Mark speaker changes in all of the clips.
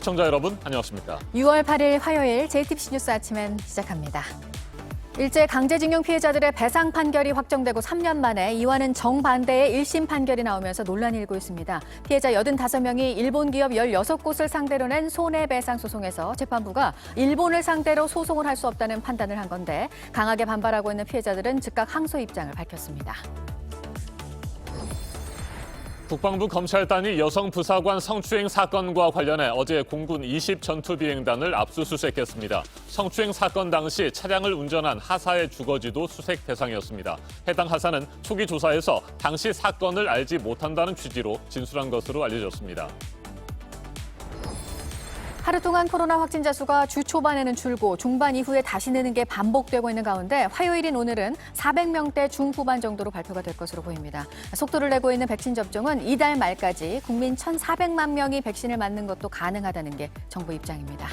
Speaker 1: 시청자 여러분, 안녕하십니까?
Speaker 2: 6월 8일 화요일 JTBC 뉴스 아침엔 시작합니다. 일제 강제징용 피해자들의 배상 판결이 확정되고 3년 만에 이와는 정반대의 1심 판결이 나오면서 논란이 일고 있습니다. 피해자 85명이 일본 기업 16곳을 상대로 낸 손해배상 소송에서 재판부가 일본을 상대로 소송을 할 수 없다는 판단을 한 건데 강하게 반발하고 있는 피해자들은 즉각 항소 입장을 밝혔습니다.
Speaker 1: 국방부 검찰단이 여성 부사관 성추행 사건과 관련해 어제 공군 20 전투비행단을 압수수색했습니다. 성추행 사건 당시 차량을 운전한 하사의 주거지도 수색 대상이었습니다. 해당 하사는 초기 조사에서 당시 사건을 알지 못한다는 취지로 진술한 것으로 알려졌습니다.
Speaker 2: 하루 동안 코로나 확진자 수가 주 초반에는 줄고 중반 이후에 다시 느는 게 반복되고 있는 가운데 화요일인 오늘은 400명대 중후반 정도로 발표가 될 것으로 보입니다. 속도를 내고 있는 백신 접종은 이달 말까지 국민 1,400만 명이 백신을 맞는 것도 가능하다는 게 정부 입장입니다.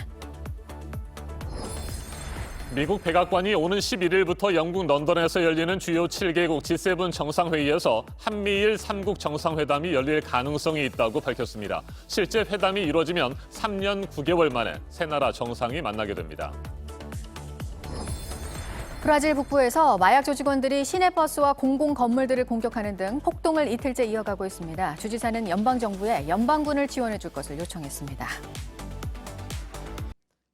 Speaker 1: 미국 백악관이 오는 11일부터 영국 런던에서 열리는 주요 7개국 G7 정상회의에서 한미일 3국 정상회담이 열릴 가능성이 있다고 밝혔습니다. 실제 회담이 이루어지면 3년 9개월 만에 세 나라 정상이 만나게 됩니다.
Speaker 2: 브라질 북부에서 마약 조직원들이 시내버스와 공공 건물들을 공격하는 등 폭동을 이틀째 이어가고 있습니다. 주지사는 연방정부에 연방군을 지원해 줄 것을 요청했습니다.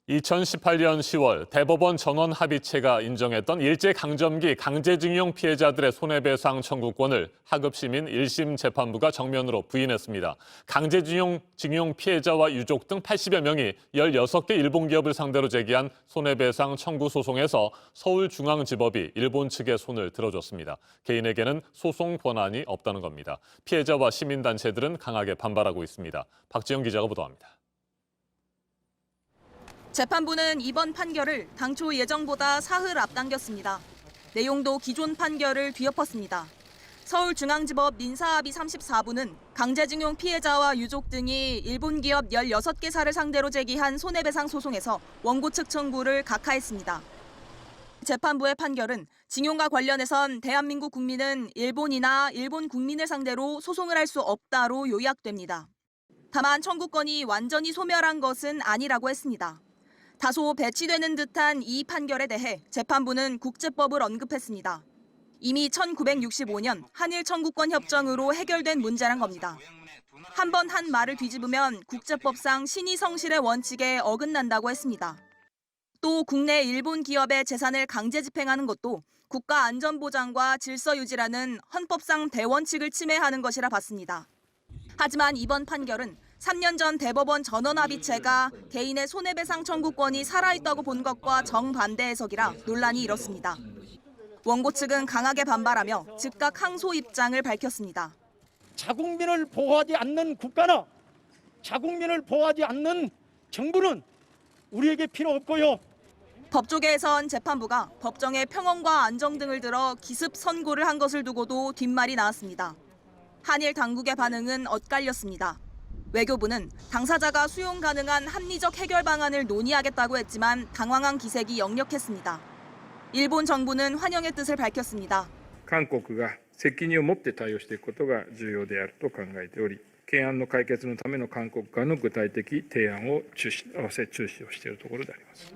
Speaker 1: 2018년 10월 대법원 전원 합의체가 인정했던 일제강점기 강제징용 피해자들의 손해배상 청구권을 하급시민 1심 재판부가 정면으로 부인했습니다. 강제징용 피해자와 유족 등 80여 명이 16개 일본 기업을 상대로 제기한 손해배상 청구 소송에서 서울중앙지법이 일본 측의 손을 들어줬습니다. 개인에게는 소송 권한이 없다는 겁니다. 피해자와 시민단체들은 강하게 반발하고 있습니다. 박지영 기자가 보도합니다.
Speaker 3: 재판부는 이번 판결을 당초 예정보다 사흘 앞당겼습니다. 내용도 기존 판결을 뒤엎었습니다. 서울중앙지법 민사합의 34부는 강제징용 피해자와 유족 등이 일본 기업 16개사를 상대로 제기한 손해배상 소송에서 원고 측 청구를 각하했습니다. 재판부의 판결은 징용과 관련해선 대한민국 국민은 일본이나 일본 국민을 상대로 소송을 할 수 없다로 요약됩니다. 다만 청구권이 완전히 소멸한 것은 아니라고 했습니다. 다소 배치되는 듯한 이 판결에 대해 재판부는 국제법을 언급했습니다. 이미 1965년 한일 청구권 협정으로 해결된 문제란 겁니다. 한 번 한 말을 뒤집으면 국제법상 신의성실의 원칙에 어긋난다고 했습니다. 또 국내 일본 기업의 재산을 강제 집행하는 것도 국가 안전보장과 질서 유지라는 헌법상 대원칙을 침해하는 것이라 봤습니다. 하지만 이번 판결은 3년 전 대법원 전원합의체가 개인의 손해배상 청구권이 살아있다고 본 것과 정반대 해석이라 논란이 일었습니다. 원고 측은 강하게 반발하며 즉각 항소 입장을 밝혔습니다.
Speaker 4: 자국민을 보호하지 않는 국가나 자국민을 보호하지 않는 정부는 우리에게 필요 없고요.
Speaker 3: 법조계에선 재판부가 법정의 평온과 안정 등을 들어 기습 선고를 한 것을 두고도 뒷말이 나왔습니다. 한일 당국의 반응은 엇갈렸습니다. 외교부는 당사자가 수용 가능한 합리적 해결 방안을 논의하겠다고 했지만 당황한 기색이 역력했습니다. 일본 정부는 환영의 뜻을 밝혔습니다.
Speaker 5: 韓国が責任を持って対応していくことが重要であると考えており、懸案の解決のための韓国側の具体的提案を注視をしているところであります。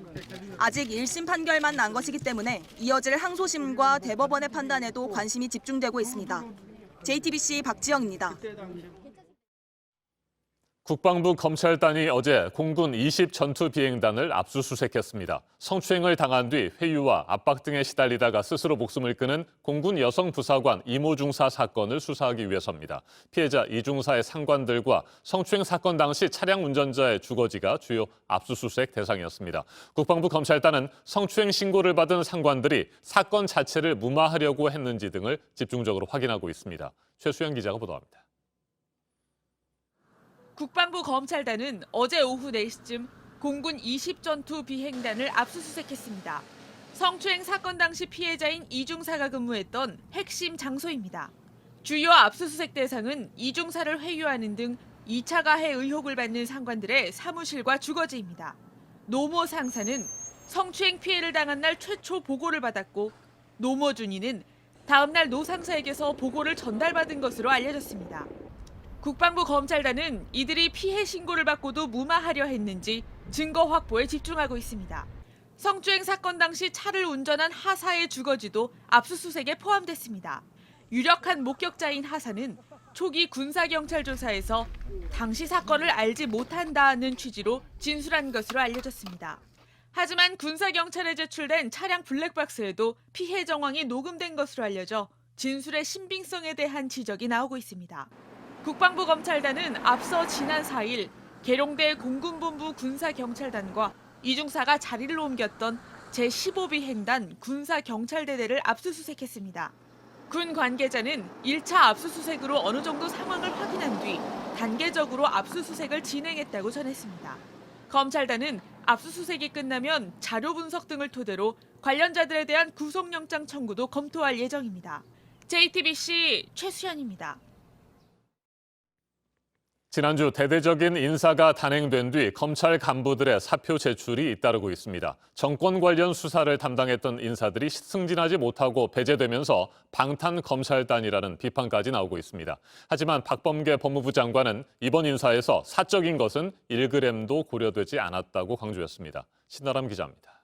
Speaker 3: 아직 1심 판결만 난 것이기 때문에 이어질 항소심과 대법원의 판단에도 관심이 집중되고 있습니다. JTBC 박지영입니다.
Speaker 1: 국방부 검찰단이 어제 공군 20 전투비행단을 압수수색했습니다. 성추행을 당한 뒤 회유와 압박 등에 시달리다가 스스로 목숨을 끊은 공군 여성 부사관 이모 중사 사건을 수사하기 위해서입니다. 피해자 이 중사의 상관들과 성추행 사건 당시 차량 운전자의 주거지가 주요 압수수색 대상이었습니다. 국방부 검찰단은 성추행 신고를 받은 상관들이 사건 자체를 무마하려고 했는지 등을 집중적으로 확인하고 있습니다. 최수영 기자가 보도합니다.
Speaker 6: 국방부 검찰단은 어제 오후 4시쯤 공군 20 전투 비행단을 압수수색했습니다. 성추행 사건 당시 피해자인 이중사가 근무했던 핵심 장소입니다. 주요 압수수색 대상은 이중사를 회유하는 등 2차 가해 의혹을 받는 상관들의 사무실과 주거지입니다. 노모 상사는 성추행 피해를 당한 날 최초 보고를 받았고 노모 준이는 다음 날 노 상사에게서 보고를 전달받은 것으로 알려졌습니다. 국방부 검찰단은 이들이 피해 신고를 받고도 무마하려 했는지 증거 확보에 집중하고 있습니다. 성추행 사건 당시 차를 운전한 하사의 주거지도 압수수색에 포함됐습니다. 유력한 목격자인 하사는 초기 군사경찰 조사에서 당시 사건을 알지 못한다는 취지로 진술한 것으로 알려졌습니다. 하지만 군사경찰에 제출된 차량 블랙박스에도 피해 정황이 녹음된 것으로 알려져 진술의 신빙성에 대한 지적이 나오고 있습니다. 국방부 검찰단은 앞서 지난 4일 계룡대 공군본부 군사경찰단과 이중사가 자리를 옮겼던 제15비행단 군사경찰대대를 압수수색했습니다. 군 관계자는 1차 압수수색으로 어느 정도 상황을 확인한 뒤 단계적으로 압수수색을 진행했다고 전했습니다. 검찰단은 압수수색이 끝나면 자료 분석 등을 토대로 관련자들에 대한 구속영장 청구도 검토할 예정입니다. JTBC 최수연입니다.
Speaker 1: 지난주 대대적인 인사가 단행된 뒤 검찰 간부들의 사표 제출이 잇따르고 있습니다. 정권 관련 수사를 담당했던 인사들이 승진하지 못하고 배제되면서 방탄 검찰단이라는 비판까지 나오고 있습니다. 하지만 박범계 법무부 장관은 이번 인사에서 사적인 것은 1g도 고려되지 않았다고 강조했습니다. 신나람 기자입니다.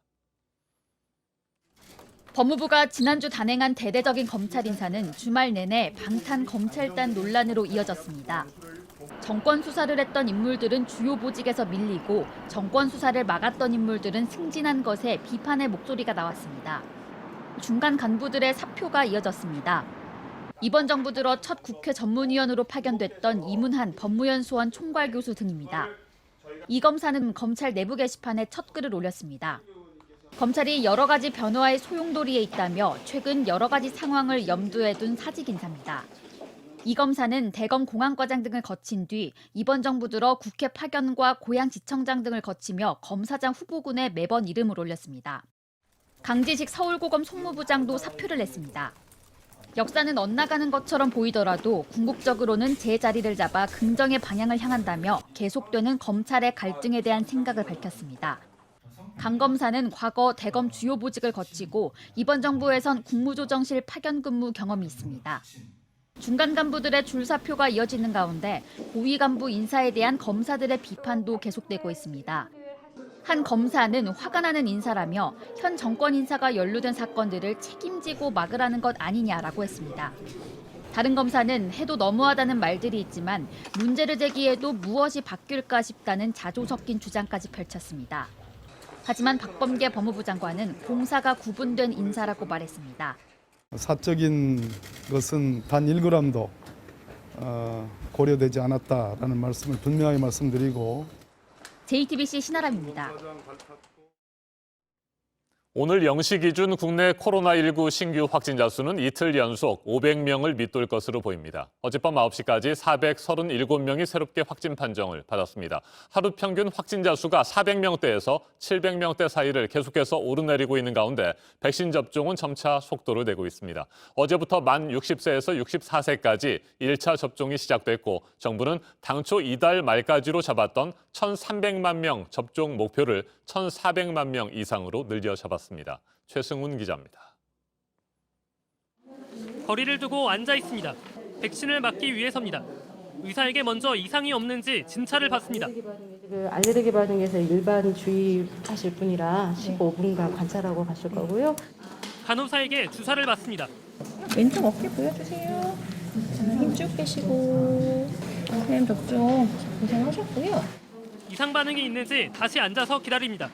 Speaker 7: 법무부가 지난주 단행한 대대적인 검찰 인사는 주말 내내 방탄 검찰단 논란으로 이어졌습니다. 정권 수사를 했던 인물들은 주요 보직에서 밀리고 정권 수사를 막았던 인물들은 승진한 것에 비판의 목소리가 나왔습니다. 중간 간부들의 사표가 이어졌습니다. 이번 정부 들어 첫 국회 전문위원으로 파견됐던 이문한 법무연수원 총괄교수 등입니다. 이 검사는 검찰 내부 게시판에 첫 글을 올렸습니다. 검찰이 여러 가지 변화의 소용돌이에 있다며 최근 여러 가지 상황을 염두에 둔 사직 인사입니다. 이 검사는 대검 공안과장 등을 거친 뒤 이번 정부 들어 국회 파견과 고양지청장 등을 거치며 검사장 후보군에 매번 이름을 올렸습니다. 강지식 서울고검 송무부장도 사표를 냈습니다. 역사는 엇나가는 것처럼 보이더라도 궁극적으로는 제자리를 잡아 긍정의 방향을 향한다며 계속되는 검찰의 갈등에 대한 생각을 밝혔습니다. 강 검사는 과거 대검 주요 보직을 거치고 이번 정부에선 국무조정실 파견 근무 경험이 있습니다. 중간 간부들의 줄사표가 이어지는 가운데 고위 간부 인사에 대한 검사들의 비판도 계속되고 있습니다. 한 검사는 화가 나는 인사라며 현 정권 인사가 연루된 사건들을 책임지고 막으라는 것 아니냐라고 했습니다. 다른 검사는 해도 너무하다는 말들이 있지만 문제를 제기해도 무엇이 바뀔까 싶다는 자조 섞인 주장까지 펼쳤습니다. 하지만 박범계 법무부 장관은 공사가 구분된 인사라고 말했습니다.
Speaker 8: 사적인 것은 단 1g도 고려되지 않았다라는 말씀을 분명하게 말씀드리고
Speaker 7: JTBC 신아람입니다.
Speaker 1: 오늘 0시 기준 국내 코로나19 신규 확진자 수는 이틀 연속 500명을 밑돌 것으로 보입니다. 어젯밤 9시까지 437명이 새롭게 확진 판정을 받았습니다. 하루 평균 확진자 수가 400명대에서 700명대 사이를 계속해서 오르내리고 있는 가운데 백신 접종은 점차 속도를 내고 있습니다. 어제부터 만 60세에서 64세까지 1차 접종이 시작됐고 정부는 당초 이달 말까지로 잡았던 1,300만 명 접종 목표를 1,400만 명 이상으로 늘려 잡았습니다. 최승훈 기자입니다.
Speaker 9: 거리를 두고 앉아 있습니다. 백신을 맞기 위해서입니다. 의사에게 먼저 이상이 없는지 진찰을 받습니다.
Speaker 10: 알레르기 반응에서 일반 주의하실 분이라 15분간 관찰하고 가실 거고요.
Speaker 9: 간호사에게 주사를 맞습니다.
Speaker 11: 왼쪽 어깨 보여주세요. 자, 힘 쭉 빼시고 선생님 접종 고생하셨고요.
Speaker 9: 이상 반응이 있는지 다시 앉아서 기다립니다.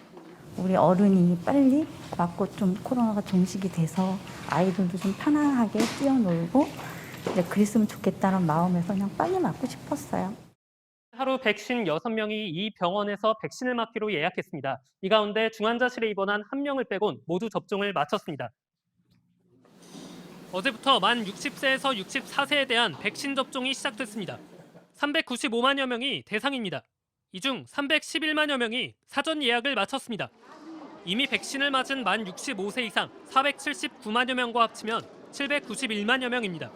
Speaker 12: 우리 어른이 빨리 맞고 좀 코로나가 종식이 돼서 아이들도 좀 편안하게 뛰어놀고 이제 그랬으면 좋겠다는 마음에서 그냥 빨리 맞고 싶었어요.
Speaker 9: 하루 백신 6명이 이 병원에서 백신을 맞기로 예약했습니다. 이 가운데 중환자실에 입원한 1명을 빼곤 모두 접종을 마쳤습니다. 어제부터 만 60세에서 64세에 대한 백신 접종이 시작됐습니다. 395만여 명이 대상입니다. 이 중 311만여 명이 사전 예약을 마쳤습니다. 이미 백신을 맞은 만 65세 이상 479만여 명과 합치면 791만여 명입니다.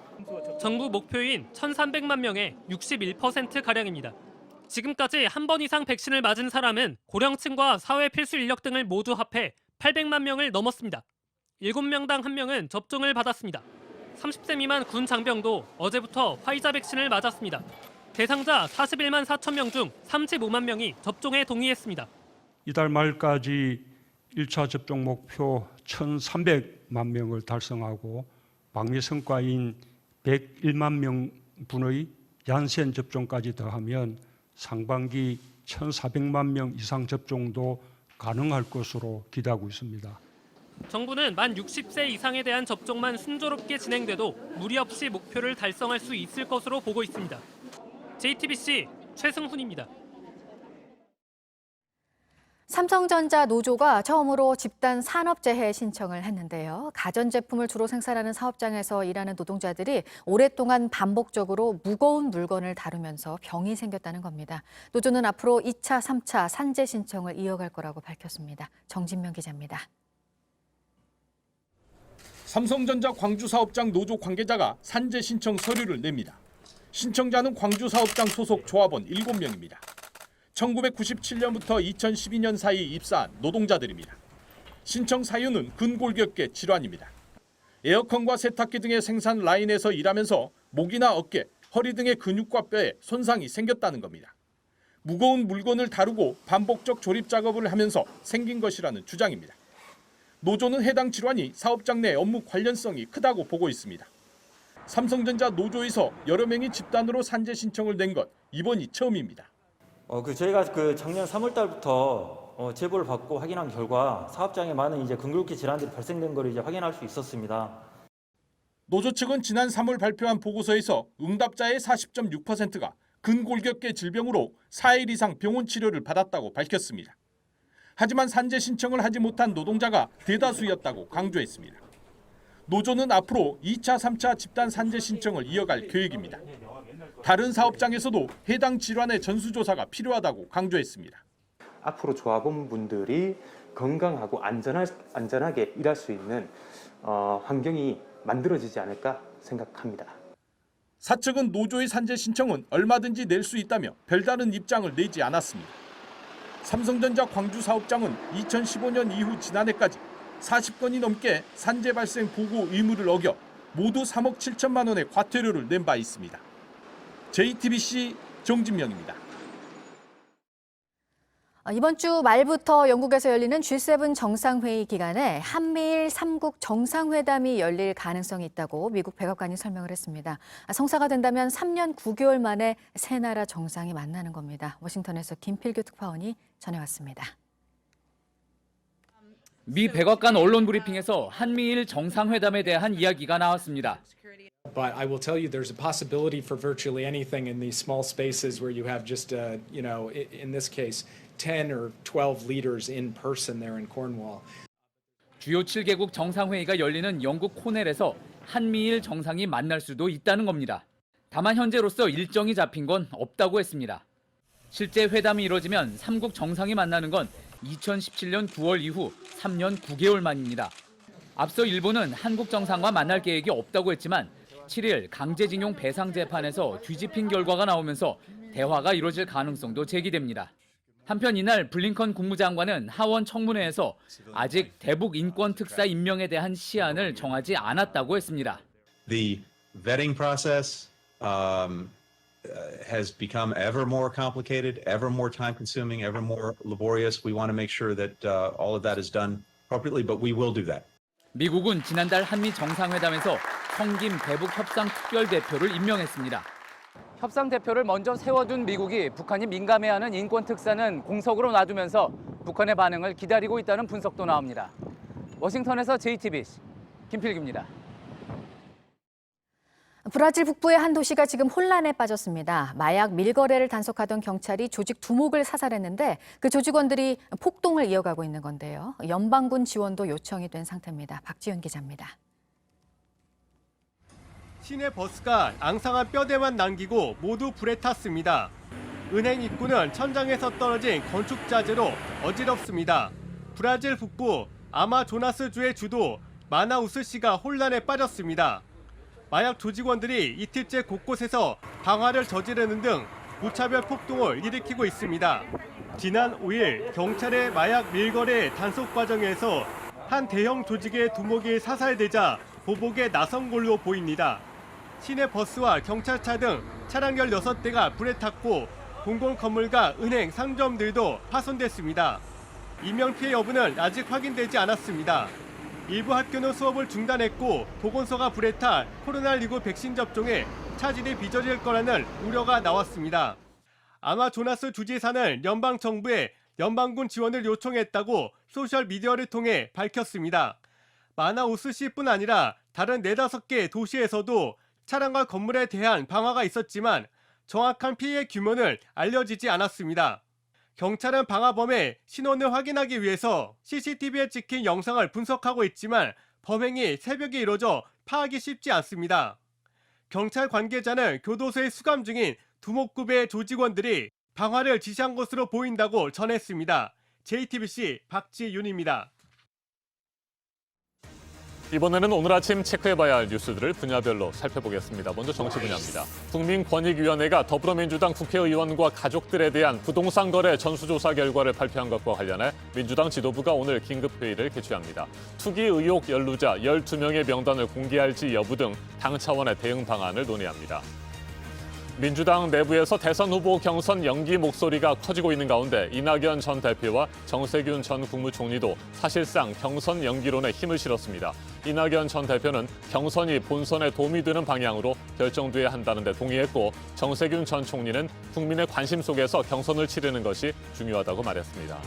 Speaker 9: 정부 목표인 1,300만 명의 61%가량입니다. 지금까지 한 번 이상 백신을 맞은 사람은 고령층과 사회 필수 인력 등을 모두 합해 800만 명을 넘었습니다. 7명당 1명은 접종을 받았습니다. 30세 미만 군 장병도 어제부터 화이자 백신을 맞았습니다. 대상자 41만 4천 명 중 35만 명이 접종에 동의했습니다.
Speaker 13: 이달 말까지 1차 접종 목표 1,300만 명을 달성하고 방미 성과인 101만 명분의 얀센 접종까지 더하면 상반기 1,400만 명 이상 접종도 가능할 것으로 기대하고 있습니다.
Speaker 9: 정부는 만 60세 이상에 대한 접종만 순조롭게 진행돼도 무리 없이 목표를 달성할 수 있을 것으로 보고 있습니다. JTBC 최승훈입니다.
Speaker 2: 삼성전자 노조가 처음으로 집단 산업재해 신청을 했는데요. 가전제품을 주로 생산하는 사업장에서 일하는 노동자들이 오랫동안 반복적으로 무거운 물건을 다루면서 병이 생겼다는 겁니다. 노조는 앞으로 2차, 3차 산재 신청을 이어갈 거라고 밝혔습니다. 정진명 기자입니다.
Speaker 14: 삼성전자 광주사업장 노조 관계자가 산재 신청 서류를 냅니다. 신청자는 광주사업장 소속 조합원 7명입니다. 1997년부터 2012년 사이 입사한 노동자들입니다. 신청 사유는 근골격계 질환입니다. 에어컨과 세탁기 등의 생산 라인에서 일하면서 목이나 어깨, 허리 등의 근육과 뼈에 손상이 생겼다는 겁니다. 무거운 물건을 다루고 반복적 조립 작업을 하면서 생긴 것이라는 주장입니다. 노조는 해당 질환이 사업장 내 업무 관련성이 크다고 보고 있습니다. 삼성전자 노조에서 여러 명이 집단으로 산재 신청을 낸 것 이번이 처음입니다.
Speaker 15: 저희가 작년 3월 달부터 제보를 받고 확인한 결과 사업장에 많은 근골격 질환들이 발생된 걸 확인할 수 있었습니다.
Speaker 14: 노조 측은 지난 3월 발표한 보고서에서 응답자의 40.6%가 근골격계 질병으로 4일 이상 병원 치료를 받았다고 밝혔습니다. 하지만 산재 신청을 하지 못한 노동자가 대다수였다고 강조했습니다. 노조는 앞으로 2차, 3차 집단 산재 신청을 이어갈 계획입니다. 다른 사업장에서도 해당 질환의 전수조사가 필요하다고 강조했습니다.
Speaker 16: 앞으로 조합원분들이 건강하고 안전하게 일할 수 있는 환경이 만들어지지 않을까 생각합니다.
Speaker 14: 사측은 노조의 산재 신청은 얼마든지 낼 수 있다며 별다른 입장을 내지 않았습니다. 삼성전자 광주 사업장은 2015년 이후 지난해까지 40건이 넘게 산재 발생 보고 의무를 어겨 모두 3억 7천만 원의 과태료를 낸 바 있습니다. JTBC 정진명입니다.
Speaker 2: 이번 주 말부터 영국에서 열리는 G7 정상회의 기간에 한미일 3국 정상회담이 열릴 가능성이 있다고 미국 백악관이 설명을 했습니다. 성사가 된다면 3년 9개월 만에 세 나라 정상이 만나는 겁니다. 워싱턴에서 김필규 특파원이 전해왔습니다.
Speaker 17: 미 백악관 언론 브리핑에서 한미일 정상회담에 대한 이야기가 나왔습니다.
Speaker 18: But I will tell you there's a possibility for virtually anything in these small spaces where you have just, in this case, 10 or 12 leaders in person there in Cornwall.
Speaker 17: 주요 7개국 정상회의가 열리는 영국 코넬에서 한미일 정상이 만날 수도 있다는 겁니다. 다만 현재로서 일정이 잡힌 건 없다고 했습니다. 실제 회담이 이뤄지면 3국 정상이 만나는 건 2017년 9월 이후 3년 9개월 만입니다. 앞서 일본은 한국 정상과 만날 계획이 없다고 했지만 7일 강제징용 배상 재판에서 뒤집힌 결과가 나오면서 대화가 이뤄질 가능성도 제기됩니다. 한편 이날 블링컨 국무장관은 하원 청문회에서 아직 대북 인권 특사 임명에 대한 시한을 정하지 않았다고 했습니다.
Speaker 19: The vetting process has become ever more complicated, ever more time-consuming, ever more laborious. We want to make sure that all of that is done appropriately, but we will do that.
Speaker 17: 미국은 지난달 한미 정상회담에서 성김 대북 협상 특별대표를 임명했습니다.
Speaker 20: 협상 대표를 먼저 세워둔 미국이 북한이 민감해하는 인권 특사는 공석으로 놔두면서 북한의 반응을 기다리고 있다는 분석도 나옵니다. 워싱턴에서 JTBC 김필규입니다.
Speaker 2: 브라질 북부의 한 도시가 지금 혼란에 빠졌습니다. 마약 밀거래를 단속하던 경찰이 조직 두목을 사살했는데 그 조직원들이 폭동을 이어가고 있는 건데요. 연방군 지원도 요청이 된 상태입니다. 박지윤 기자입니다.
Speaker 21: 시내 버스가 앙상한 뼈대만 남기고 모두 불에 탔습니다. 은행 입구는 천장에서 떨어진 건축 자재로 어지럽습니다. 브라질 북부 아마조나스주의 주도 마나우스시가 혼란에 빠졌습니다. 마약 조직원들이 이틀째 곳곳에서 방화를 저지르는 등 무차별 폭동을 일으키고 있습니다. 지난 5일 경찰의 마약 밀거래 단속 과정에서 한 대형 조직의 두목이 사살되자 보복에 나선 걸로 보입니다. 시내 버스와 경찰차 등 차량 16대가 불에 탔고 공공 건물과 은행, 상점들도 파손됐습니다. 인명피해 여부는 아직 확인되지 않았습니다. 일부 학교는 수업을 중단했고 보건소가 불에 타 코로나19 백신 접종에 차질이 빚어질 거라는 우려가 나왔습니다. 아마조나스 주지사는 연방정부에 연방군 지원을 요청했다고 소셜미디어를 통해 밝혔습니다. 마나우스시뿐 아니라 다른 4-5개 도시에서도 차량과 건물에 대한 방화가 있었지만 정확한 피해 규모는 알려지지 않았습니다. 경찰은 방화범의 신원을 확인하기 위해서 CCTV에 찍힌 영상을 분석하고 있지만 범행이 새벽에 이뤄져 파악이 쉽지 않습니다. 경찰 관계자는 교도소에 수감 중인 두목급의 조직원들이 방화를 지시한 것으로 보인다고 전했습니다. JTBC 박지윤입니다.
Speaker 1: 이번에는 오늘 아침 체크해봐야 할 뉴스들을 분야별로 살펴보겠습니다. 먼저 정치 분야입니다. 국민권익위원회가 더불어민주당 국회의원과 가족들에 대한 부동산 거래 전수조사 결과를 발표한 것과 관련해 민주당 지도부가 오늘 긴급회의를 개최합니다. 투기 의혹 연루자 12명의 명단을 공개할지 여부 등 당 차원의 대응 방안을 논의합니다. 민주당 내부에서 대선 후보 경선 연기 목소리가 커지고 있는 가운데 이낙연 전 대표와 정세균 전 국무총리도 사실상 경선 연기론에 힘을 실었습니다. 이낙연 전 대표는 경선이 본선에 도움이 되는 방향으로 결정돼야 한다는 데 동의했고 정세균 전 총리는 국민의 관심 속에서 경선을 치르는 것이 중요하다고 말했습니다.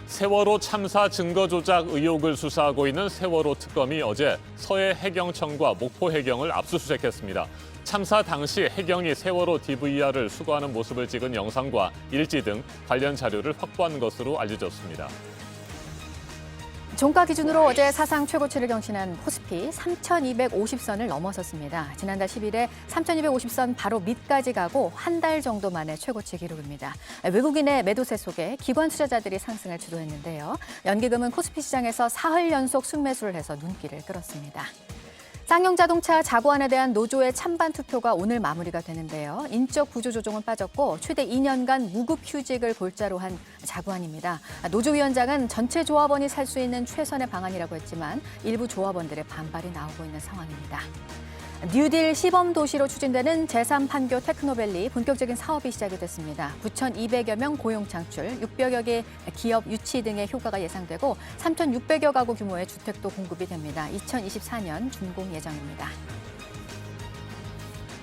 Speaker 1: 세월호 참사 증거 조작 의혹을 수사하고 있는 세월호 특검이 어제 서해 해경청과 목포 해경을 압수수색했습니다. 참사 당시 해경이 세월호 DVR을 수거하는 모습을 찍은 영상과 일지 등 관련 자료를 확보한 것으로 알려졌습니다.
Speaker 2: 종가 기준으로 어제 사상 최고치를 경신한 코스피 3,250선을 넘어섰습니다. 지난달 10일에 3,250선 바로 밑까지 가고 한 달 정도 만에 최고치 기록입니다. 외국인의 매도세 속에 기관 투자자들이 상승을 주도했는데요. 연기금은 코스피 시장에서 사흘 연속 순매수를 해서 눈길을 끌었습니다. 쌍용자동차 자구안에 대한 노조의 찬반 투표가 오늘 마무리가 되는데요. 인적 구조 조정은 빠졌고 최대 2년간 무급 휴직을 골자로 한 자구안입니다. 노조위원장은 전체 조합원이 살 수 있는 최선의 방안이라고 했지만 일부 조합원들의 반발이 나오고 있는 상황입니다. 뉴딜 시범 도시로 추진되는 제3판교 테크노밸리 본격적인 사업이 시작이 됐습니다. 9,200여 명 고용 창출, 600여 개 기업 유치 등의 효과가 예상되고 3,600여 가구 규모의 주택도 공급이 됩니다. 2024년 준공 예정입니다.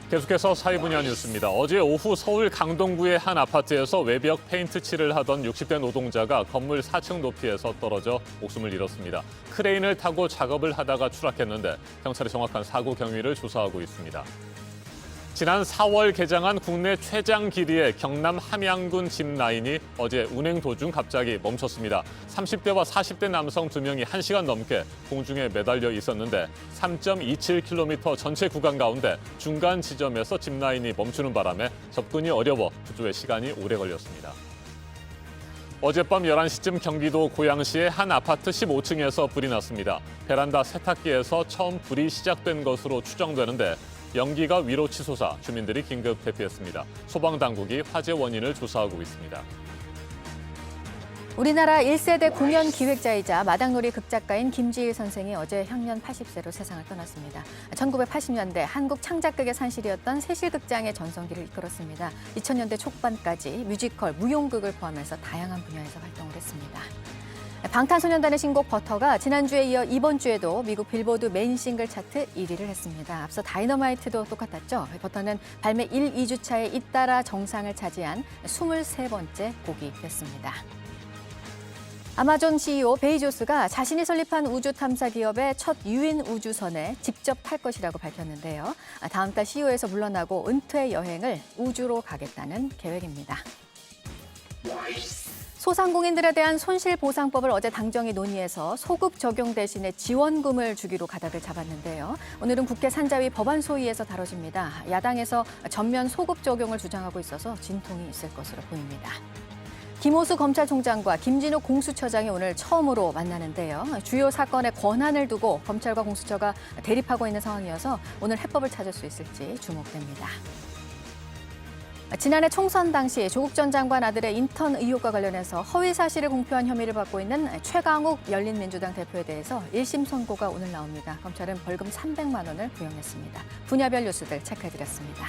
Speaker 1: 계속해서 사회 분야 뉴스입니다. 어제 오후 서울 강동구의 한 아파트에서 외벽 페인트 칠을 하던 60대 노동자가 건물 4층 높이에서 떨어져 목숨을 잃었습니다. 크레인을 타고 작업을 하다가 추락했는데 경찰이 정확한 사고 경위를 조사하고 있습니다. 지난 4월 개장한 국내 최장 길이의 경남 함양군 짚라인이 어제 운행 도중 갑자기 멈췄습니다. 30대와 40대 남성 2명이 1시간 넘게 공중에 매달려 있었는데 3.27km 전체 구간 가운데 중간 지점에서 짚라인이 멈추는 바람에 접근이 어려워 구조에 시간이 오래 걸렸습니다. 어젯밤 11시쯤 경기도 고양시의 한 아파트 15층에서 불이 났습니다. 베란다 세탁기에서 처음 불이 시작된 것으로 추정되는데 연기가 위로 치솟아 주민들이 긴급 대피했습니다. 소방당국이 화재 원인을 조사하고 있습니다.
Speaker 2: 우리나라 1세대 공연 기획자이자 마당놀이 극작가인 김지일 선생이 어제 향년 80세로 세상을 떠났습니다. 1980년대 한국 창작극의 산실이었던 세실극장의 전성기를 이끌었습니다. 2000년대 초반까지 뮤지컬, 무용극을 포함해서 다양한 분야에서 활동을 했습니다. 방탄소년단의 신곡 버터가 지난주에 이어 이번 주에도 미국 빌보드 메인 싱글 차트 1위를 했습니다. 앞서 다이너마이트도 똑같았죠. 버터는 발매 1, 2주차에 잇따라 정상을 차지한 23번째 곡이 됐습니다. 아마존 CEO 베이조스가 자신이 설립한 우주 탐사 기업의 첫 유인 우주선에 직접 탈 것이라고 밝혔는데요. 다음 달 CEO에서 물러나고 은퇴 여행을 우주로 가겠다는 계획입니다. 소상공인들에 대한 손실보상법을 어제 당정이 논의해서 소급 적용 대신에 지원금을 주기로 가닥을 잡았는데요. 오늘은 국회 산자위 법안 소위에서 다뤄집니다. 야당에서 전면 소급 적용을 주장하고 있어서 진통이 있을 것으로 보입니다. 김호수 검찰총장과 김진욱 공수처장이 오늘 처음으로 만나는데요. 주요 사건의 권한을 두고 검찰과 공수처가 대립하고 있는 상황이어서 오늘 해법을 찾을 수 있을지 주목됩니다. 지난해 총선 당시 조국 전 장관 아들의 인턴 의혹과 관련해서 허위 사실을 공표한 혐의를 받고 있는 최강욱 열린민주당 대표에 대해서 1심 선고가 오늘 나옵니다. 검찰은 벌금 300만 원을 부용했습니다. 분야별 뉴스들 체크해드렸습니다.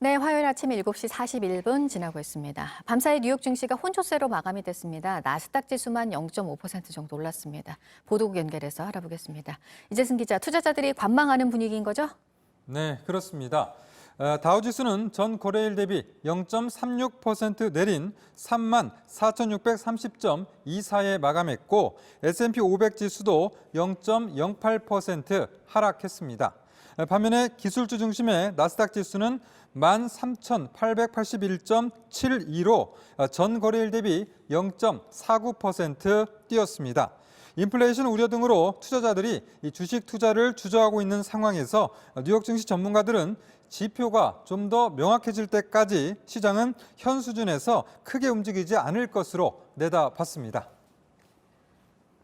Speaker 2: 네, 화요일 아침 7시 41분 지나고 있습니다. 밤사이 뉴욕 증시가 혼조세로 마감이 됐습니다. 나스닥 지수만 0.5% 정도 올랐습니다. 보도국 연결해서 알아보겠습니다. 이재승 기자, 투자자들이 관망하는 분위기인 거죠?
Speaker 4: 네, 그렇습니다. 다우지수는 전 거래일 대비 0.36% 내린 34,630.24에 마감했고 S&P 500 지수도 0.08% 하락했습니다. 반면에 기술주 중심의 나스닥 지수는 13,881.72로 전 거래일 대비 0.49% 뛰었습니다. 인플레이션 우려 등으로 투자자들이 주식 투자를 주저하고 있는 상황에서 뉴욕 증시 전문가들은 지표가 좀 더 명확해질 때까지 시장은 현 수준에서 크게 움직이지 않을 것으로 내다봤습니다.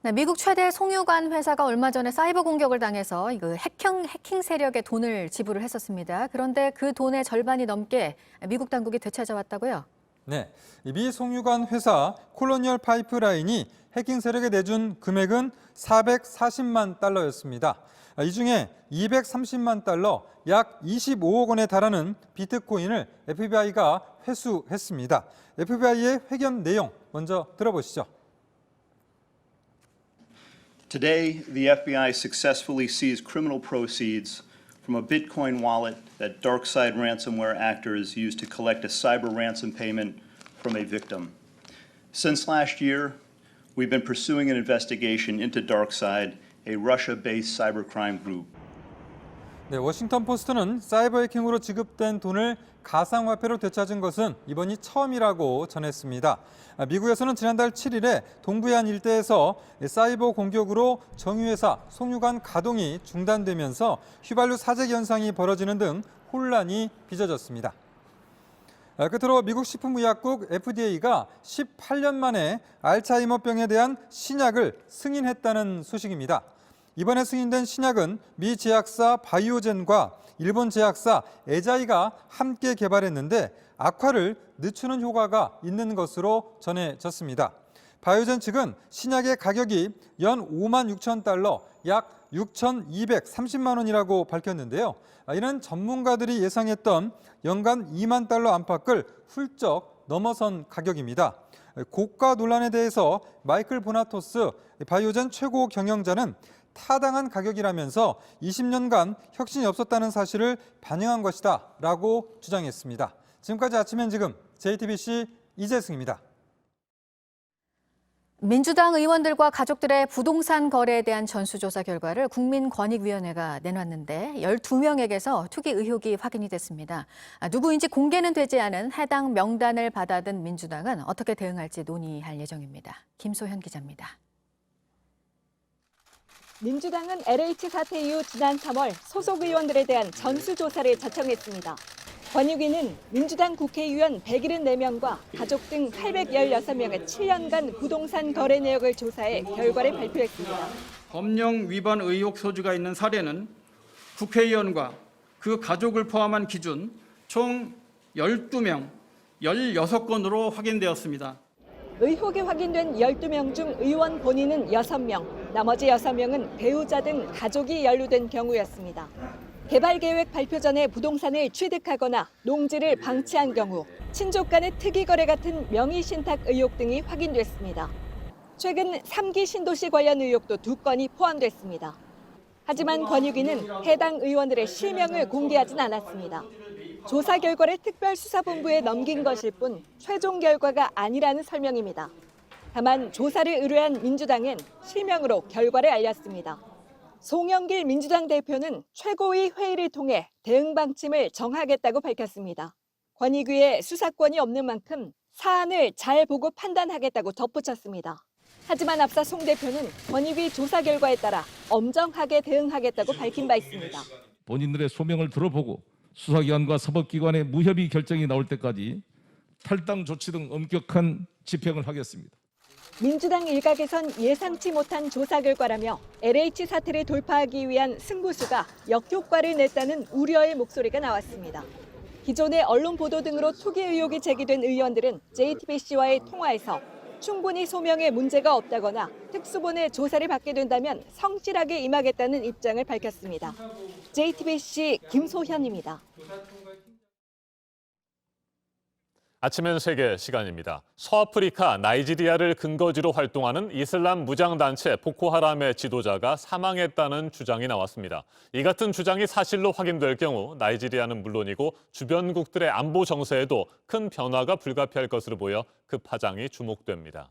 Speaker 2: 네, 미국 최대 송유관 회사가 얼마 전에 사이버 공격을 당해서 해킹 세력에 돈을 지불을 했었습니다. 그런데 그 돈의 절반이 넘게 미국 당국이 되찾아왔다고요?
Speaker 4: 네, 미 송유관 회사 콜로니얼 파이프라인이 해킹 세력에 내준 금액은 440만 달러였습니다. 이 중에 230만 달러, 약 25억 원에 달하는 비트코인을 FBI가 회수했습니다. FBI의 회견 내용 먼저 들어보시죠.
Speaker 22: Today, the FBI successfully seized criminal proceeds from a Bitcoin wallet that DarkSide ransomware actors used to collect a cyber ransom payment from a victim. Since last year, we've been pursuing an investigation into DarkSide, a Russia-based cybercrime group.
Speaker 4: 네, 워싱턴 포스트는 사이버 해킹으로 지급된 돈을 가상화폐로 되찾은 것은 이번이 처음이라고 전했습니다. 미국에서는 지난달 7일에 동부해안 일대에서 사이버 공격으로 정유회사 송유관 가동이 중단되면서 휘발유 사재기 현상이 벌어지는 등 혼란이 빚어졌습니다. 끝으로 미국 식품의약국 FDA가 18년 만에 알츠하이머병에 대한 신약을 승인했다는 소식입니다. 이번에 승인된 신약은 미 제약사 바이오젠과 일본 제약사 에자이가 함께 개발했는데 악화를 늦추는 효과가 있는 것으로 전해졌습니다. 바이오젠 측은 신약의 가격이 연 5만 6천 달러, 약 6,230만 원이라고 밝혔는데요. 이는 전문가들이 예상했던 연간 2만 달러 안팎을 훌쩍 넘어선 가격입니다. 고가 논란에 대해서 마이클 보나토스 바이오젠 최고 경영자는 타당한 가격이라면서 20년간 혁신이 없었다는 사실을 반영한 것이다라고 주장했습니다. 지금까지 아침엔 지금 JTBC 이재승입니다.
Speaker 2: 민주당 의원들과 가족들의 부동산 거래에 대한 전수조사 결과를 국민권익위원회가 내놨는데 12명에게서 투기 의혹이 확인이 됐습니다. 누구인지 공개는 되지 않은 해당 명단을 받아든 민주당은 어떻게 대응할지 논의할 예정입니다. 김소현 기자입니다.
Speaker 23: 민주당은 LH 사태 이후 지난 3월 소속 의원들에 대한 전수조사를 자청했습니다. 권익위는 민주당 국회의원 174명과 가족 등 816명의 7년간 부동산 거래 내역을 조사해 결과를 발표했습니다.
Speaker 24: 법령 위반 의혹 소지가 있는 사례는 국회의원과 그 가족을 포함한 기준 총 12명, 16건으로 확인되었습니다.
Speaker 23: 의혹이 확인된 12명 중 의원 본인은 6명, 나머지 6명은 배우자 등 가족이 연루된 경우였습니다. 개발계획 발표 전에 부동산을 취득하거나 농지를 방치한 경우, 친족 간의 특이 거래 같은 명의신탁 의혹 등이 확인됐습니다. 최근 3기 신도시 관련 의혹도 2건이 포함됐습니다. 하지만 권익위는 해당 의원들의 실명을 공개하진 않았습니다. 조사 결과를 특별수사본부에 넘긴 것일 뿐 최종 결과가 아니라는 설명입니다. 다만 조사를 의뢰한 민주당은 실명으로 결과를 알렸습니다. 송영길 민주당 대표는 최고위 회의를 통해 대응 방침을 정하겠다고 밝혔습니다. 권익위에 수사권이 없는 만큼 사안을 잘 보고 판단하겠다고 덧붙였습니다. 하지만 앞서 송 대표는 권익위 조사 결과에 따라 엄정하게 대응하겠다고 밝힌 바 있습니다.
Speaker 3: 본인들의 소명을 들어보고 수사기관과 사법기관의 무협의 결정이 나올 때까지 탈당 조치 등 엄격한 집행을 하겠습니다.
Speaker 23: 민주당 일각에선 예상치 못한 조사 결과라며 LH 사태를 돌파하기 위한 승부수가 역효과를 냈다는 우려의 목소리가 나왔습니다. 기존의 언론 보도 등으로 투기 의혹이 제기된 의원들은 JTBC와의 통화에서 충분히 소명에 문제가 없다거나 특수본의 조사를 받게 된다면 성실하게 임하겠다는 입장을 밝혔습니다. JTBC 김소현입니다.
Speaker 1: 아침엔 세계 시간입니다. 서아프리카 나이지리아를 근거지로 활동하는 이슬람 무장단체 보코하람의 지도자가 사망했다는 주장이 나왔습니다. 이 같은 주장이 사실로 확인될 경우 나이지리아는 물론이고 주변국들의 안보 정세에도 큰 변화가 불가피할 것으로 보여 그 파장이 주목됩니다.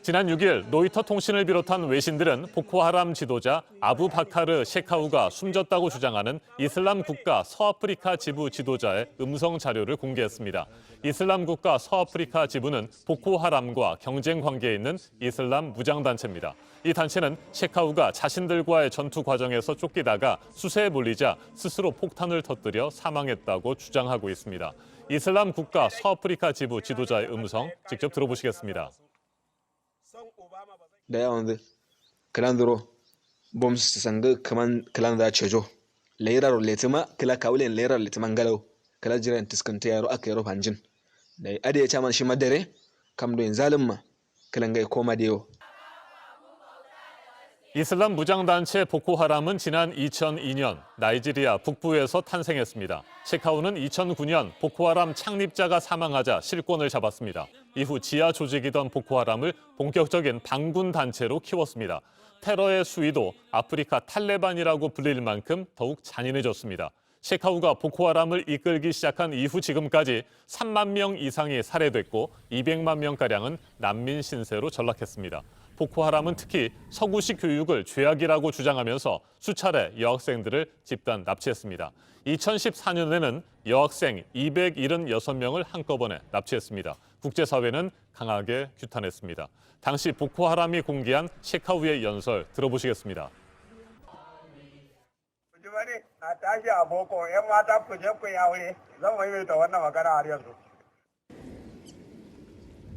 Speaker 1: 지난 6일 로이터 통신을 비롯한 외신들은 보코하람 지도자 아부바카르 셰카우가 숨졌다고 주장하는 이슬람 국가 서아프리카 지부 지도자의 음성 자료를 공개했습니다. 이슬람 국가 서아프리카 지부는 보코하람과 경쟁 관계에 있는 이슬람 무장단체입니다. 이 단체는 셰카우가 자신들과의 전투 과정에서 쫓기다가 수세에 몰리자 스스로 폭탄을 터뜨려 사망했다고 주장하고 있습니다. 이슬람 국가 서아프리카 지부 지도자의 음성 직접 들어보시겠습니다.
Speaker 5: Dayawandı. Klan duro. Bom sanga kaman klan da cejo. Leiraro letima kila kawlen leirar letiman galau. Kala jiran tiskanta yaro aka yaro panjin. Da ade ya chaman shi madare kam do zalimma klan gai koma deyo.
Speaker 1: 이슬람 무장단체 보코하람은 지난 2002년 나이지리아 북부에서 탄생했습니다. 셰카우는 2009년 보코하람 창립자가 사망하자 실권을 잡았습니다. 이후 지하 조직이던 보코하람을 본격적인 반군 단체로 키웠습니다. 테러의 수위도 아프리카 탈레반이라고 불릴 만큼 더욱 잔인해졌습니다. 셰카우가 보코하람을 이끌기 시작한 이후 지금까지 3만 명 이상이 살해됐고 200만 명가량은 난민 신세로 전락했습니다. 보코하람은 특히 서구식 교육을 죄악이라고 주장하면서 수차례 여학생들을 집단 납치했습니다. 2014년에는 여학생 276명을 한꺼번에 납치했습니다. 국제사회는 강하게 규탄했습니다. 당시 보코하람이 공개한 셰카우의 연설 들어보시겠습니다.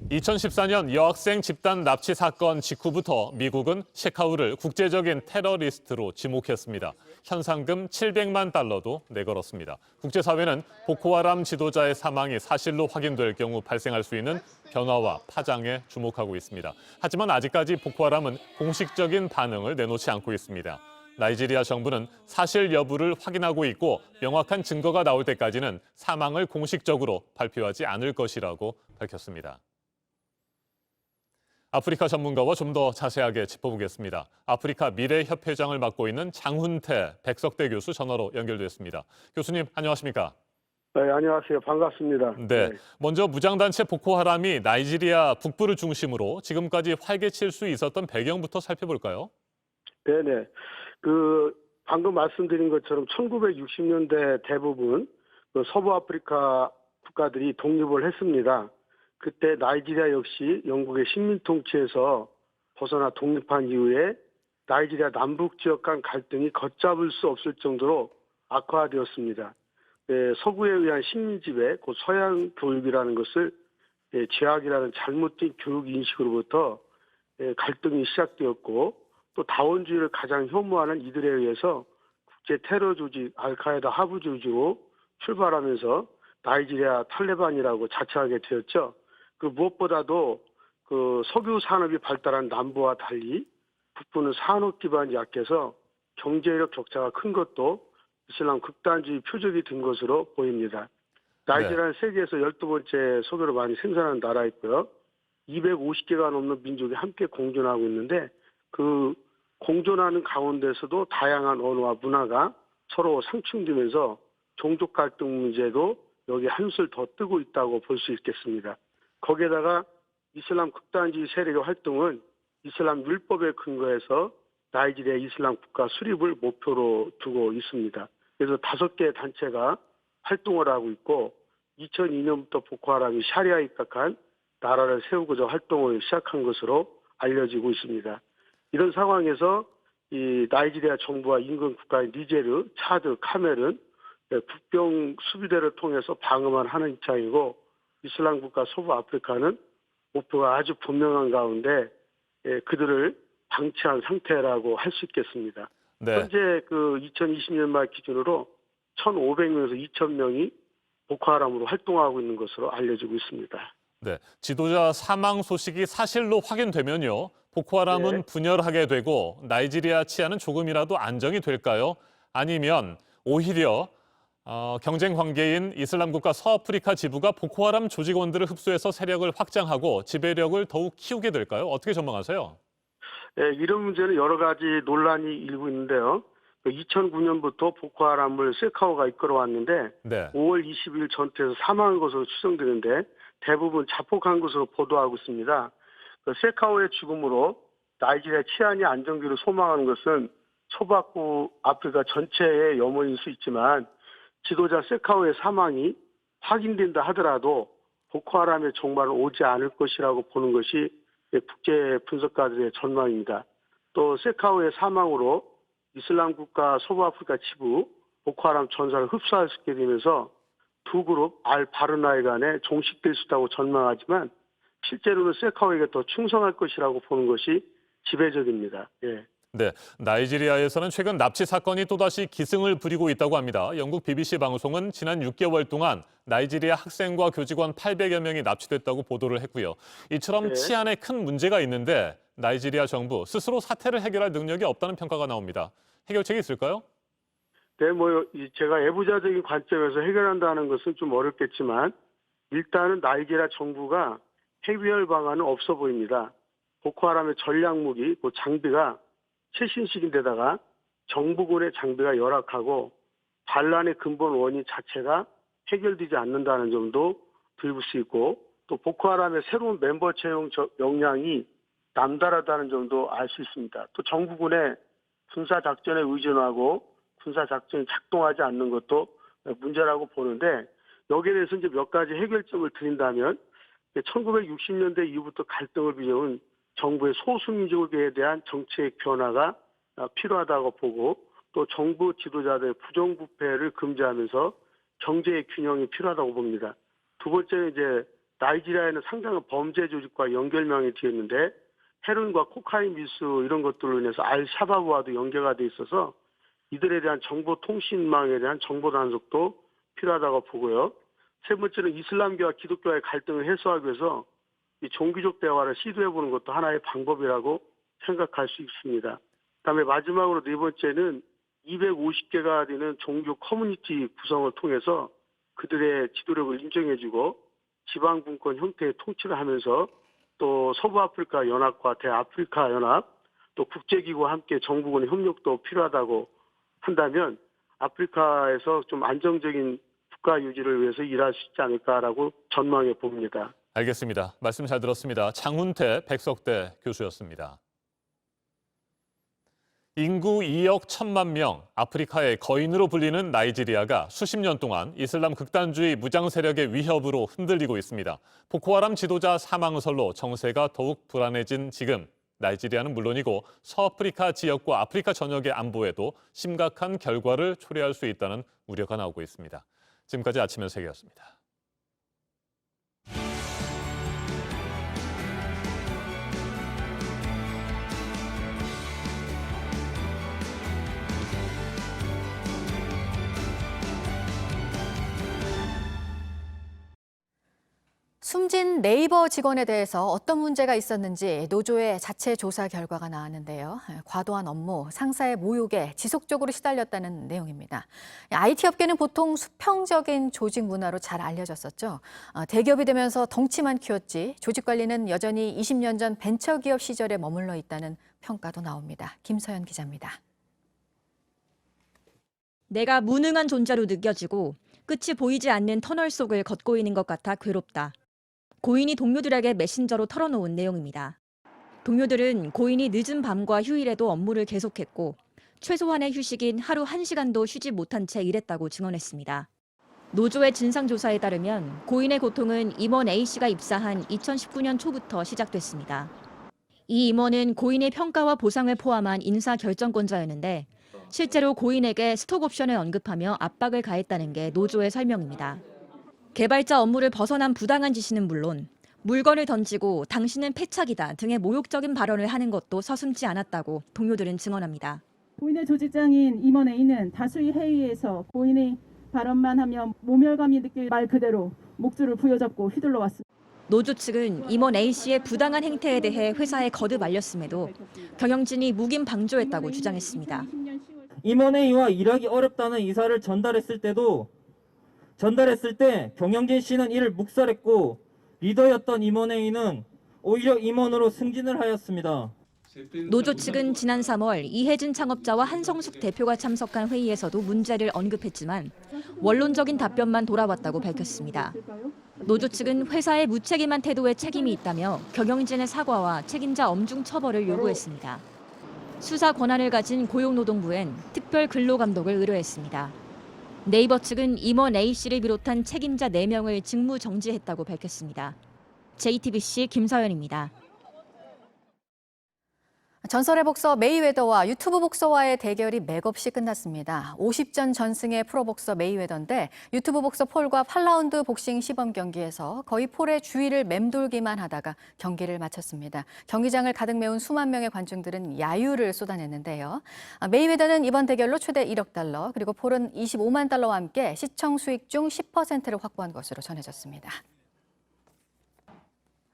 Speaker 1: 2014년 여학생 집단 납치 사건 직후부터 미국은 셰카우를 국제적인 테러리스트로 지목했습니다. 현상금 700만 달러도 내걸었습니다. 국제사회는 보코하람 지도자의 사망이 사실로 확인될 경우 발생할 수 있는 변화와 파장에 주목하고 있습니다. 하지만 아직까지 보코하람은 공식적인 반응을 내놓지 않고 있습니다. 나이지리아 정부는 사실 여부를 확인하고 있고 명확한 증거가 나올 때까지는 사망을 공식적으로 발표하지 않을 것이라고 밝혔습니다. 아프리카 전문가와 좀 더 자세하게 짚어보겠습니다. 아프리카 미래협회장을 맡고 있는 장훈태 백석대 교수 전화로 연결됐습니다. 교수님 안녕하십니까?
Speaker 6: 네, 안녕하세요. 반갑습니다.
Speaker 1: 네, 먼저 무장단체 보코하람이 나이지리아 북부를 중심으로 지금까지 활개칠 수 있었던 배경부터 살펴볼까요?
Speaker 6: 네네. 방금 말씀드린 것처럼 1960년대 대부분 서부 아프리카 국가들이 독립을 했습니다. 그때 나이지리아 역시 영국의 식민 통치에서 벗어나 독립한 이후에 나이지리아 남북 지역 간 갈등이 걷잡을 수 없을 정도로 악화되었습니다. 서구에 의한 식민 지배, 곧 서양 교육이라는 것을 죄악이라는 잘못된 교육 인식으로부터 갈등이 시작되었고 또 다원주의를 가장 혐오하는 이들에 의해서 국제 테러 조직 알카에다 하부 조직으로 출발하면서 나이지리아 탈레반이라고 자처하게 되었죠. 무엇보다도 석유 산업이 발달한 남부와 달리 북부는 산업 기반이 약해서 경제력 격차가 큰 것도 이슬람 극단주의 표적이 된 것으로 보입니다. 나이지리아는 세계에서 12번째 석유를 많이 생산하는 나라이고요. 250개가 넘는 민족이 함께 공존하고 있는데 그 공존하는 가운데서도 다양한 언어와 문화가 서로 상충되면서 종족 갈등 문제도 여기 한술 더 뜨고 있다고 볼 수 있겠습니다. 거기에다가 이슬람 극단주의 세력의 활동은 이슬람 율법에 근거해서 나이지리아 이슬람 국가 수립을 목표로 두고 있습니다. 그래서 5개 단체가 활동을 하고 있고 2002년부터 보코하람이 샤리아에 입각한 나라를 세우고자 활동을 시작한 것으로 알려지고 있습니다. 이런 상황에서 이 나이지리아 정부와 인근 국가인 니제르, 차드, 카메룬 국경 수비대를 통해서 방어만 하는 입장이고 이슬람 국가 서부 아프리카는 목표가 아주 분명한 가운데 그들을 방치한 상태라고 할 수 있겠습니다.
Speaker 1: 네.
Speaker 6: 현재 그 2020년 말 기준으로 1,500명에서 2,000명이 보코하람으로 활동하고 있는 것으로 알려지고 있습니다.
Speaker 1: 네, 지도자 사망 소식이 사실로 확인되면요. 보코하람은 분열하게 되고 나이지리아 치안은 조금이라도 안정이 될까요? 아니면 오히려 경쟁 관계인 이슬람 국가 서아프리카 지부가 보코하람 조직원들을 흡수해서 세력을 확장하고 지배력을 더욱 키우게 될까요? 어떻게 전망하세요?
Speaker 6: 네, 이런 문제는 여러 가지 논란이 일고 있는데요. 2009년부터 보코하람을 세카오가 이끌어왔는데
Speaker 1: 네.
Speaker 6: 5월 20일 전투에서 사망한 것으로 추정되는데 대부분 자폭한 것으로 보도하고 있습니다. 세카오의 죽음으로 나이지리아 치안이 안정기를 소망하는 것은 서부아프 아프리카 전체의 염원일 수 있지만 지도자 세카오의 사망이 확인된다 하더라도 보코하람의 종말은 오지 않을 것이라고 보는 것이 국제 분석가들의 전망입니다. 또 세카오의 사망으로 이슬람 국가 서부아프리카 지부 보코하람 전사를 흡수할 수 있게 되면서 두 그룹 알-바르나이 간에 종식될 수 있다고 전망하지만 실제로는 세카오에게 더 충성할 것이라고 보는 것이 지배적입니다. 예.
Speaker 1: 네, 나이지리아에서는 최근 납치 사건이 또다시 기승을 부리고 있다고 합니다. 영국 BBC 방송은 지난 6개월 동안 나이지리아 학생과 교직원 800여 명이 납치됐다고 보도를 했고요. 이처럼 치안에 큰 문제가 있는데 나이지리아 정부 스스로 사태를 해결할 능력이 없다는 평가가 나옵니다. 해결책이 있을까요?
Speaker 6: 네, 제가 애부자적인 관점에서 해결한다는 것은 좀 어렵겠지만 일단은 나이지리아 정부가 해결 방안은 없어 보입니다. 보코하람의 전략무기, 장비가 최신식인데다가 정부군의 장비가 열악하고 반란의 근본 원인 자체가 해결되지 않는다는 점도 들을 수 있고 또 보코하람의 새로운 멤버 채용 역량이 남다르다는 점도 알 수 있습니다. 또 정부군의 군사작전에 의존하고 군사작전이 작동하지 않는 것도 문제라고 보는데 여기에 대해서 이제 몇 가지 해결점을 드린다면 1960년대 이후부터 갈등을 빚어온 정부의 소수민족에 대한 정책 변화가 필요하다고 보고 또 정부 지도자들의 부정부패를 금지하면서 경제의 균형이 필요하다고 봅니다. 두 번째는 이제 나이지리아에는 상당한 범죄 조직과 연결망이 되어 있는데 헤로인과 코카인 밀수 이런 것들로 인해서 알샤바브와도 연계가 돼 있어서 이들에 대한 정보 통신망에 대한 정보 단속도 필요하다고 보고요. 세 번째는 이슬람교와 기독교와의 갈등을 해소하기 위해서 이 종교적 대화를 시도해보는 것도 하나의 방법이라고 생각할 수 있습니다. 그다음에 마지막으로 네 번째는 250개가 되는 종교 커뮤니티 구성을 통해서 그들의 지도력을 인정해주고 지방분권 형태의 통치를 하면서 또 서부아프리카 연합과 대아프리카 연합 또 국제기구와 함께 정부군의 협력도 필요하다고 한다면 아프리카에서 좀 안정적인 국가 유지를 위해서 일할 수 있지 않을까라고 전망해 봅니다.
Speaker 1: 알겠습니다. 말씀 잘 들었습니다. 장훈태 백석대 교수였습니다. 인구 2억 1천만 명, 아프리카의 거인으로 불리는 나이지리아가 수십 년 동안 이슬람 극단주의 무장 세력의 위협으로 흔들리고 있습니다. 보코하람 지도자 사망설로 정세가 더욱 불안해진 지금 나이지리아는 물론이고 서아프리카 지역과 아프리카 전역의 안보에도 심각한 결과를 초래할 수 있다는 우려가 나오고 있습니다. 지금까지 아침의 세계였습니다.
Speaker 2: 숨진 네이버 직원에 대해서 어떤 문제가 있었는지 노조의 자체 조사 결과가 나왔는데요. 과도한 업무, 상사의 모욕에 지속적으로 시달렸다는 내용입니다. IT 업계는 보통 수평적인 조직 문화로 잘 알려졌었죠. 대기업이 되면서 덩치만 키웠지 조직 관리는 여전히 20년 전 벤처기업 시절에 머물러 있다는 평가도 나옵니다. 김서연 기자입니다.
Speaker 7: 내가 무능한 존재로 느껴지고 끝이 보이지 않는 터널 속을 걷고 있는 것 같아 괴롭다. 고인이 동료들에게 메신저로 털어놓은 내용입니다. 동료들은 고인이 늦은 밤과 휴일에도 업무를 계속했고 최소한의 휴식인 하루 1시간도 쉬지 못한 채 일했다고 증언했습니다. 노조의 진상조사에 따르면 고인의 고통은 임원 A씨가 입사한 2019년 초부터 시작됐습니다. 이 임원은 고인의 평가와 보상을 포함한 인사결정권자였는데 실제로 고인에게 스톡옵션을 언급하며 압박을 가했다는 게 노조의 설명입니다. 개발자 업무를 벗어난 부당한 지시는 물론 물건을 던지고 당신은 패착이다 등의 모욕적인 발언을 하는 것도 서슴지 않았다고 동료들은 증언합니다.
Speaker 8: 고인의 조직장인 임원 A는 다수의 회의에서 고인의 발언만 하면 모멸감이 느낄 말 그대로 목줄을 부여잡고 휘둘러 왔습니다.
Speaker 7: 노조 측은 임원 A씨의 부당한 행태에 대해 회사에 거듭 알렸음에도 경영진이 묵인 방조했다고 주장했습니다.
Speaker 10: 임원 A와 일하기 어렵다는 이사를 전달했을 때 경영진 씨는 이를 묵살했고 리더였던 임원 A는 오히려 임원으로 승진을 하였습니다.
Speaker 7: 노조 측은 지난 3월 이혜진 창업자와 한성숙 대표가 참석한 회의에서도 문제를 언급했지만 원론적인 답변만 돌아왔다고 밝혔습니다. 노조 측은 회사의 무책임한 태도에 책임이 있다며 경영진의 사과와 책임자 엄중 처벌을 요구했습니다. 수사 권한을 가진 고용노동부엔 특별 근로감독을 의뢰했습니다. 네이버 측은 임원 A씨를 비롯한 책임자 4명을 직무 정지했다고 밝혔습니다. JTBC 김서연입니다.
Speaker 2: 전설의 복서 메이웨더와 유튜브 복서와의 대결이 맥없이 끝났습니다. 50전 전승의 프로복서 메이웨더인데 유튜브 복서 폴과 8라운드 복싱 시범 경기에서 거의 폴의 주위를 맴돌기만 하다가 경기를 마쳤습니다. 경기장을 가득 메운 수만 명의 관중들은 야유를 쏟아냈는데요. 메이웨더는 이번 대결로 최대 1억 달러, 그리고 폴은 25만 달러와 함께 시청 수익 중 10%를 확보한 것으로 전해졌습니다.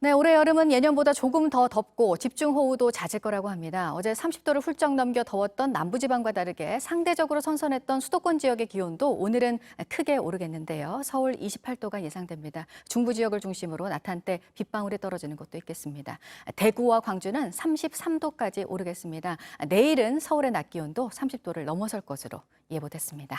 Speaker 2: 네, 올해 여름은 예년보다 조금 더 덥고 집중호우도 잦을 거라고 합니다. 어제 30도를 훌쩍 넘겨 더웠던 남부지방과 다르게 상대적으로 선선했던 수도권 지역의 기온도 오늘은 크게 오르겠는데요. 서울 28도가 예상됩니다. 중부 지역을 중심으로 나탄때 빗방울이 떨어지는 곳도 있겠습니다. 대구와 광주는 33도까지 오르겠습니다. 내일은 서울의 낮 기온도 30도를 넘어설 것으로 예보됐습니다.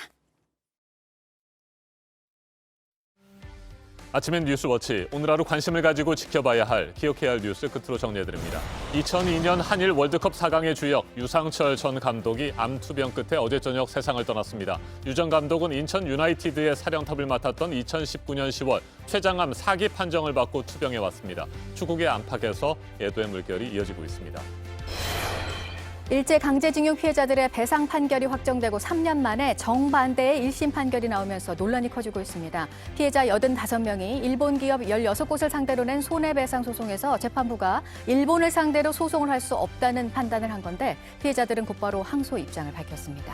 Speaker 1: 아침엔 뉴스워치, 오늘 하루 관심을 가지고 지켜봐야 할, 기억해야 할 뉴스 끝으로 정리해드립니다. 2002년 한일 월드컵 4강의 주역 유상철 전 감독이 암투병 끝에 어제 저녁 세상을 떠났습니다. 유 전 감독은 인천 유나이티드의 사령탑을 맡았던 2019년 10월 췌장암 4기 판정을 받고 투병해왔습니다. 축구계 안팎에서 애도의 물결이 이어지고 있습니다.
Speaker 2: 일제강제징용 피해자들의 배상 판결이 확정되고 3년 만에 정반대의 1심 판결이 나오면서 논란이 커지고 있습니다. 피해자 85명이 일본 기업 16곳을 상대로 낸 손해배상 소송에서 재판부가 일본을 상대로 소송을 할 수 없다는 판단을 한 건데 피해자들은 곧바로 항소 입장을 밝혔습니다.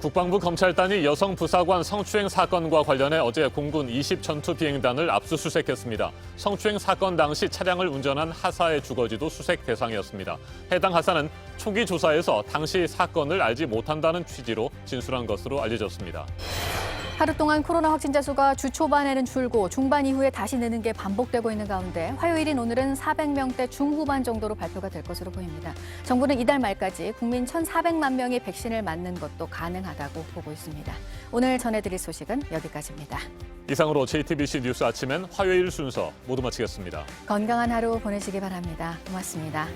Speaker 1: 국방부 검찰단이 여성 부사관 성추행 사건과 관련해 어제 공군 20 전투 비행단을 압수수색했습니다. 성추행 사건 당시 차량을 운전한 하사의 주거지도 수색 대상이었습니다. 해당 하사는 초기 조사에서 당시 사건을 알지 못한다는 취지로 진술한 것으로 알려졌습니다.
Speaker 2: 하루 동안 코로나 확진자 수가 주 초반에는 줄고 중반 이후에 다시 느는 게 반복되고 있는 가운데 화요일인 오늘은 400명대 중후반 정도로 발표가 될 것으로 보입니다. 정부는 이달 말까지 국민 1,400만 명이 백신을 맞는 것도 가능하다고 보고 있습니다. 오늘 전해드릴 소식은 여기까지입니다.
Speaker 1: 이상으로 JTBC 뉴스 아침엔 화요일 순서 모두 마치겠습니다.
Speaker 2: 건강한 하루 보내시기 바랍니다. 고맙습니다.